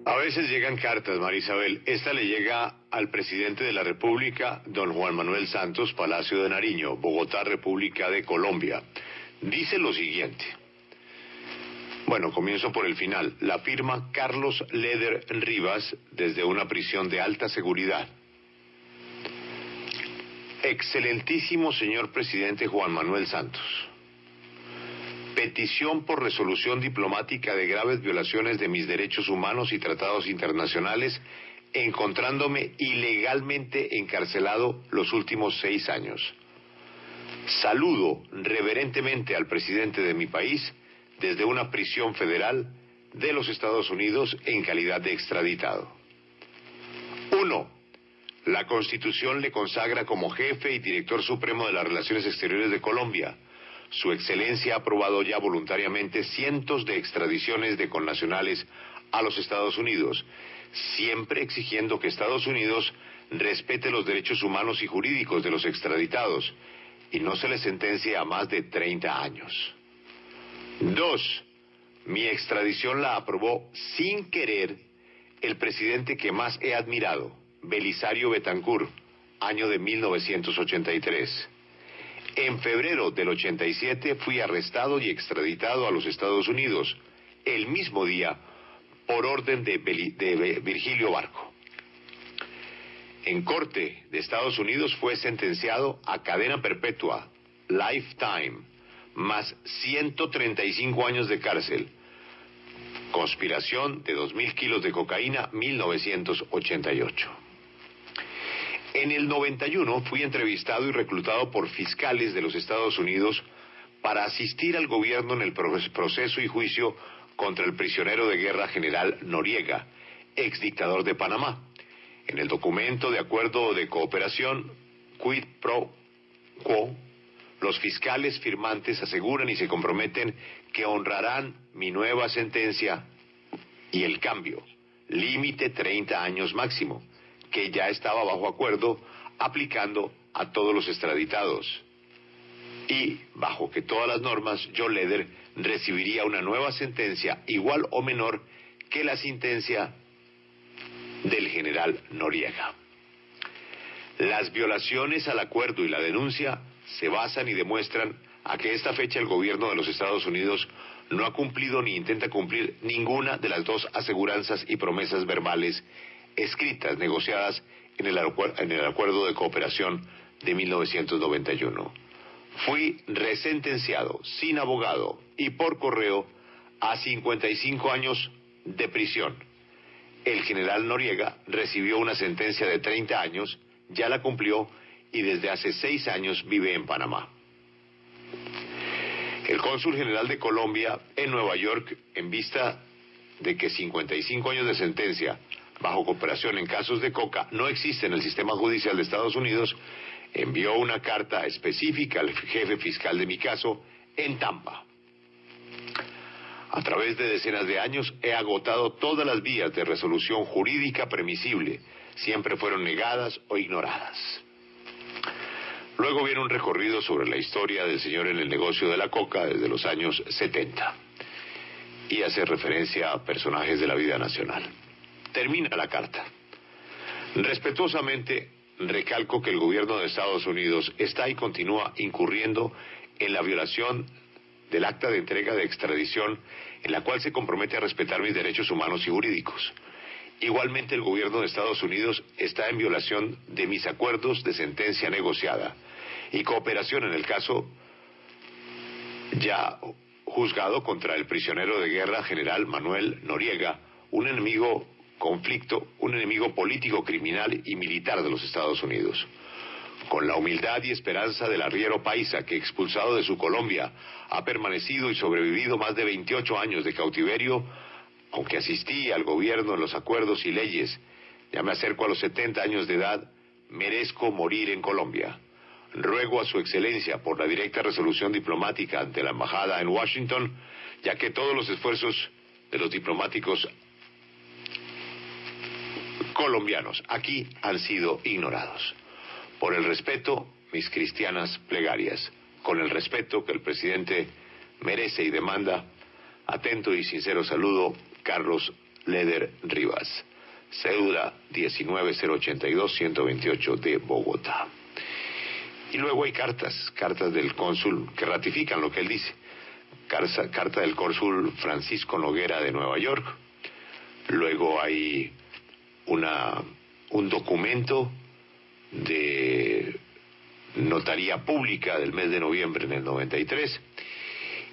A veces llegan cartas, María Isabel. Esta le llega al presidente de la República, don Juan Manuel Santos, Palacio de Nariño, Bogotá, República de Colombia. Dice lo siguiente. Bueno, comienzo por el final. La firma Carlos Leder Rivas, desde una prisión de alta seguridad. Excelentísimo señor presidente Juan Manuel Santos. Petición por resolución diplomática de graves violaciones de mis derechos humanos y tratados internacionales, encontrándome ilegalmente encarcelado los últimos 6 años. Saludo reverentemente al presidente de mi país desde una prisión federal de los Estados Unidos en calidad de extraditado. 1. La Constitución le consagra como jefe y director supremo de las Relaciones Exteriores de Colombia. Su Excelencia ha aprobado ya voluntariamente cientos de extradiciones de connacionales a los Estados Unidos, siempre exigiendo que Estados Unidos respete los derechos humanos y jurídicos de los extraditados y no se les sentencie a más de 30 años. 2. Mi extradición la aprobó sin querer el presidente que más he admirado, Belisario Betancur, año de 1983. En febrero del 87 fui arrestado y extraditado a los Estados Unidos, el mismo día, por orden de Virgilio Barco. En corte de Estados Unidos fue sentenciado a cadena perpetua, lifetime, más 135 años de cárcel. Conspiración de 2.000 kilos de cocaína, 1988. En el 91 fui entrevistado y reclutado por fiscales de los Estados Unidos para asistir al gobierno en el proceso y juicio contra el prisionero de guerra general Noriega, ex dictador de Panamá. En el documento de acuerdo de cooperación, quid pro quo, los fiscales firmantes aseguran y se comprometen que honrarán mi nueva sentencia y el cambio, límite 30 años máximo, que ya estaba bajo acuerdo, aplicando a todos los extraditados. Y, bajo que todas las normas, yo, Leder, recibiría una nueva sentencia igual o menor que la sentencia del general Noriega. Las violaciones al acuerdo y la denuncia se basan y demuestran a que esta fecha el gobierno de los Estados Unidos no ha cumplido ni intenta cumplir ninguna de las dos aseguranzas y promesas verbales escritas, negociadas en el acuerdo de cooperación de 1991. Fui resentenciado sin abogado y por correo a 55 años de prisión. El general Noriega recibió una sentencia de 30 años, ya la cumplió y desde hace 6 años vive en Panamá. El cónsul general de Colombia en Nueva York, en vista de que 55 años de sentencia bajo cooperación en casos de coca no existe en el sistema judicial de Estados Unidos, envió una carta específica al jefe fiscal de mi caso en Tampa. A través de decenas de años he agotado todas las vías de resolución jurídica permisible, siempre fueron negadas o ignoradas. Luego viene un recorrido sobre la historia del señor en el negocio de la coca desde los años 70 y hace referencia a personajes de la vida nacional. Termina la carta. Respetuosamente recalco que el gobierno de Estados Unidos está y continúa incurriendo en la violación del acta de entrega de extradición en la cual se compromete a respetar mis derechos humanos y jurídicos. Igualmente el gobierno de Estados Unidos está en violación de mis acuerdos de sentencia negociada y cooperación en el caso ya juzgado contra el prisionero de guerra general Manuel Noriega, un enemigo político, criminal y militar de los Estados Unidos. Con la humildad y esperanza del arriero paisa que, expulsado de su Colombia, ha permanecido y sobrevivido más de 28 años de cautiverio, aunque asistí al gobierno en los acuerdos y leyes, ya me acerco a los 70 años de edad, merezco morir en Colombia. Ruego a su excelencia por la directa resolución diplomática ante la embajada en Washington, ya que todos los esfuerzos de los diplomáticos colombianos aquí han sido ignorados. Por el respeto, mis cristianas plegarias, con el respeto que el presidente merece y demanda, atento y sincero saludo, Carlos Leder Rivas, cédula 19-082-128 de Bogotá. Y luego hay cartas del cónsul que ratifican lo que él dice. Carta del cónsul Francisco Noguera de Nueva York. Luego hay un documento de notaría pública del mes de noviembre en el 93.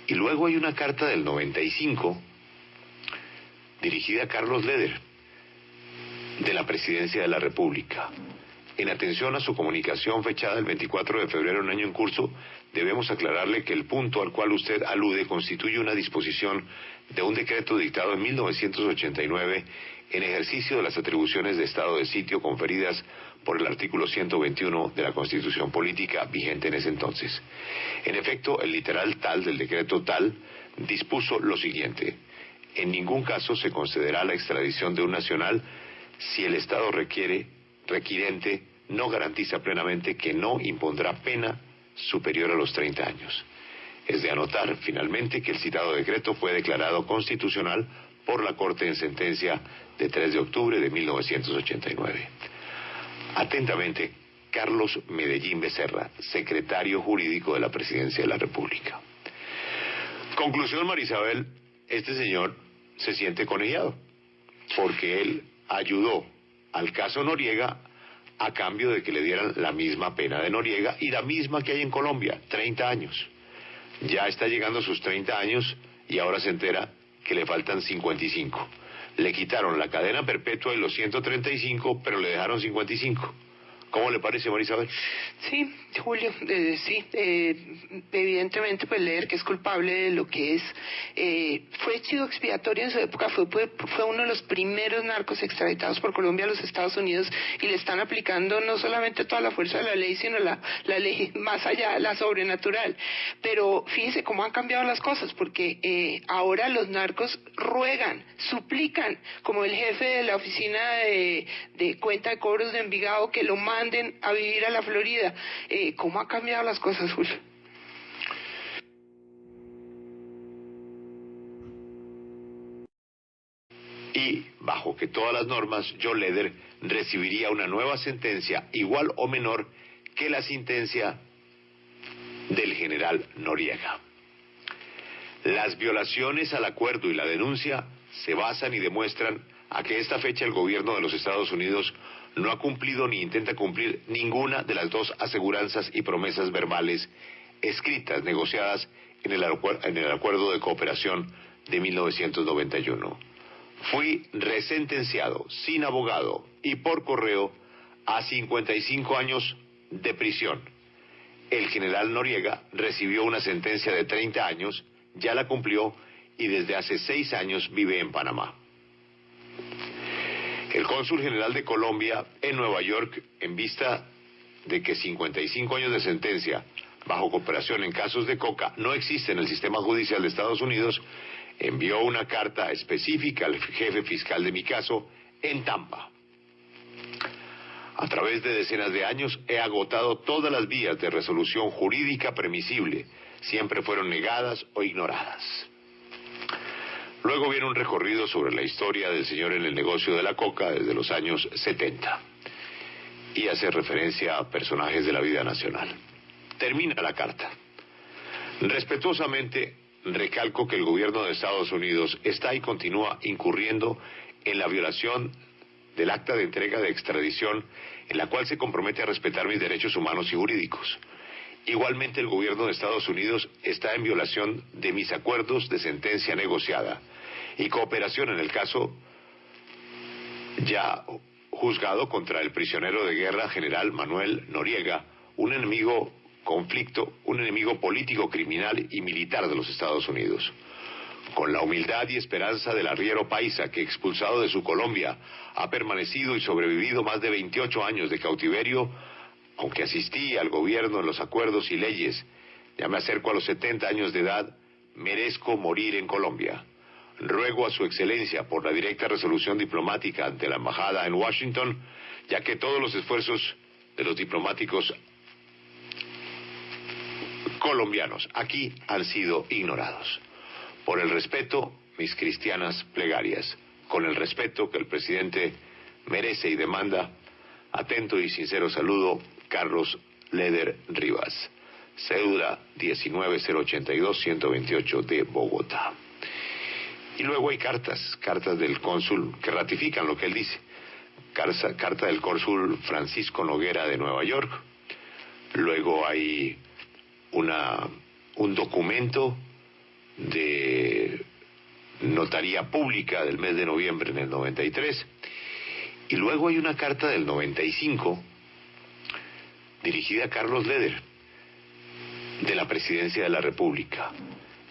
Y luego hay una carta del 95 dirigida a Carlos Leder, de la Presidencia de la República. En atención a su comunicación fechada el 24 de febrero, un año en curso, debemos aclararle que el punto al cual usted alude constituye una disposición de un decreto dictado en 1989 en ejercicio de las atribuciones de estado de sitio conferidas por el artículo 121 de la Constitución Política vigente en ese entonces. En efecto, el literal tal del decreto tal dispuso lo siguiente: en ningún caso se concederá la extradición de un nacional si el Estado requirente no garantiza plenamente que no impondrá pena superior a los 30 años. Es de anotar, finalmente, que el citado decreto fue declarado constitucional por la Corte en sentencia de 3 de octubre de 1989. Atentamente, Carlos Medellín Becerra, secretario jurídico de la Presidencia de la República. Conclusión, Marisabel, este señor se siente conejado, porque él ayudó al caso Noriega a cambio de que le dieran la misma pena de Noriega y la misma que hay en Colombia, 30 años. Ya está llegando a sus 30 años y ahora se entera que le faltan 55. Le quitaron la cadena perpetua y los 135, pero le dejaron 55. ¿Cómo le parece, Marisabel? Sí, Julio, sí, evidentemente pues Leder, que es culpable de lo que es, fue chivo expiatorio en su época, fue uno de los primeros narcos extraditados por Colombia a los Estados Unidos, y le están aplicando no solamente toda la fuerza de la ley, sino la ley más allá, la sobrenatural. Pero fíjese cómo han cambiado las cosas, porque ahora los narcos ruegan, suplican, como el jefe de la oficina de cuenta de cobros de Envigado, que lo manden a vivir a la Florida. ¿Cómo han cambiado las cosas, Julio? Y bajo que todas las normas, John Leder recibiría una nueva sentencia igual o menor que la sentencia del general Noriega. Las violaciones al acuerdo y la denuncia se basan y demuestran a que esta fecha el gobierno de los Estados Unidos no ha cumplido ni intenta cumplir ninguna de las dos aseguranzas y promesas verbales escritas, negociadas en el acuerdo de cooperación de 1991. Fui resentenciado sin abogado y por correo a 55 años de prisión. El general Noriega recibió una sentencia de 30 años, ya la cumplió y desde hace 6 años vive en Panamá. El cónsul general de Colombia en Nueva York, en vista de que 55 años de sentencia bajo cooperación en casos de coca no existe en el sistema judicial de Estados Unidos, envió una carta específica al jefe fiscal de mi caso en Tampa. A través de decenas de años he agotado todas las vías de resolución jurídica permisible, siempre fueron negadas o ignoradas. Luego viene un recorrido sobre la historia del señor en el negocio de la coca desde los años 70 y hace referencia a personajes de la vida nacional. Termina la carta. Respetuosamente recalco que el gobierno de Estados Unidos está y continúa incurriendo en la violación del acta de entrega de extradición en la cual se compromete a respetar mis derechos humanos y jurídicos. Igualmente, el gobierno de Estados Unidos está en violación de mis acuerdos de sentencia negociada y cooperación en el caso ya juzgado contra el prisionero de guerra general Manuel Noriega, un enemigo político, criminal y militar de los Estados Unidos. Con la humildad y esperanza del arriero paisa que, expulsado de su Colombia, ha permanecido y sobrevivido más de 28 años de cautiverio, aunque asistí al gobierno en los acuerdos y leyes, ya me acerco a los 70 años de edad, merezco morir en Colombia. Ruego a su excelencia por la directa resolución diplomática ante la embajada en Washington, ya que todos los esfuerzos de los diplomáticos colombianos aquí han sido ignorados. Por el respeto, mis cristianas plegarias. con el respeto que el presidente merece y demanda, atento y sincero saludo, Carlos Leder Rivas, cédula 19-082-128 de Bogotá. Y luego hay cartas del cónsul que ratifican lo que él dice. Carta del cónsul Francisco Noguera de Nueva York. Luego hay un documento de notaría pública del mes de noviembre en el 93. Y luego hay una carta del 95 dirigida a Carlos Leder, de la Presidencia de la República.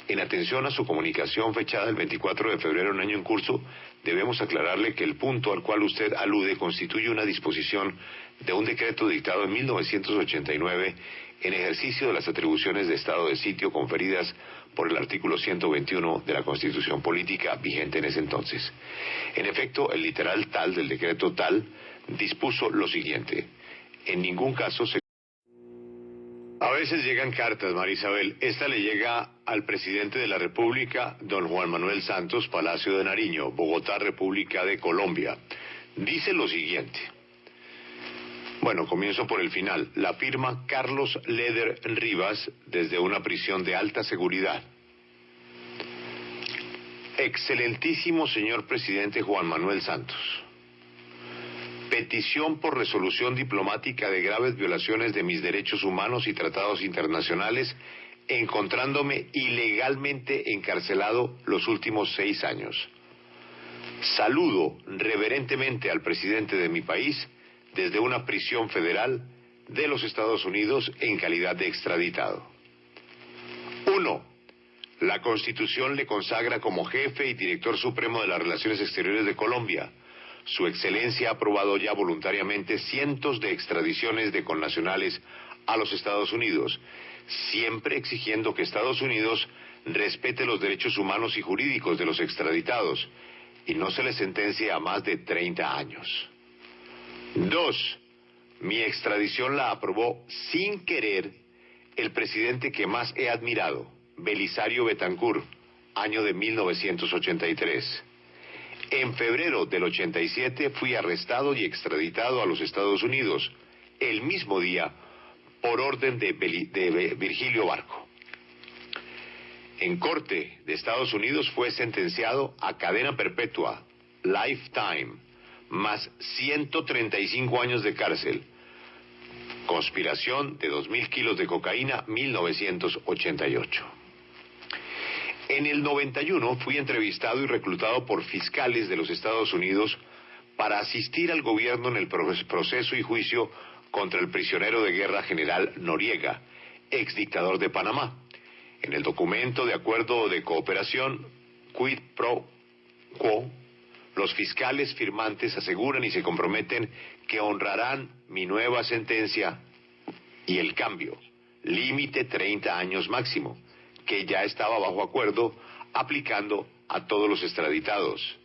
En atención a su comunicación fechada el 24 de febrero, un año en curso, debemos aclararle que el punto al cual usted alude constituye una disposición de un decreto dictado en 1989 en ejercicio de las atribuciones de estado de sitio conferidas por el artículo 121 de la Constitución Política vigente en ese entonces. En efecto, el literal tal del decreto tal dispuso lo siguiente: en ningún caso se... A veces llegan cartas, María Isabel. Esta le llega al presidente de la República, don Juan Manuel Santos, Palacio de Nariño, Bogotá, República de Colombia. Dice lo siguiente. Bueno, comienzo por el final. La firma Carlos Leder Rivas desde una prisión de alta seguridad. Excelentísimo señor presidente Juan Manuel Santos. Petición por resolución diplomática de graves violaciones de mis derechos humanos y tratados internacionales, encontrándome ilegalmente encarcelado los últimos 6 años. Saludo reverentemente al presidente de mi país desde una prisión federal de los Estados Unidos en calidad de extraditado. 1. La Constitución le consagra como jefe y director supremo de las Relaciones Exteriores de Colombia. Su Excelencia ha aprobado ya voluntariamente cientos de extradiciones de connacionales a los Estados Unidos, siempre exigiendo que Estados Unidos respete los derechos humanos y jurídicos de los extraditados y no se les sentencie a más de 30 años. 2. Mi extradición la aprobó sin querer el presidente que más he admirado, Belisario Betancur, año de 1983. En febrero del 87 fui arrestado y extraditado a los Estados Unidos, el mismo día, por orden de Virgilio Barco. En corte de Estados Unidos fue sentenciado a cadena perpetua, lifetime, más 135 años de cárcel. Conspiración de 2.000 kilos de cocaína, 1988. En el 91 fui entrevistado y reclutado por fiscales de los Estados Unidos para asistir al gobierno en el proceso y juicio contra el prisionero de guerra general Noriega, ex dictador de Panamá. En el documento de acuerdo de cooperación, quid pro quo, los fiscales firmantes aseguran y se comprometen que honrarán mi nueva sentencia y el cambio, límite 30 años máximo, que ya estaba bajo acuerdo, aplicando a todos los extraditados.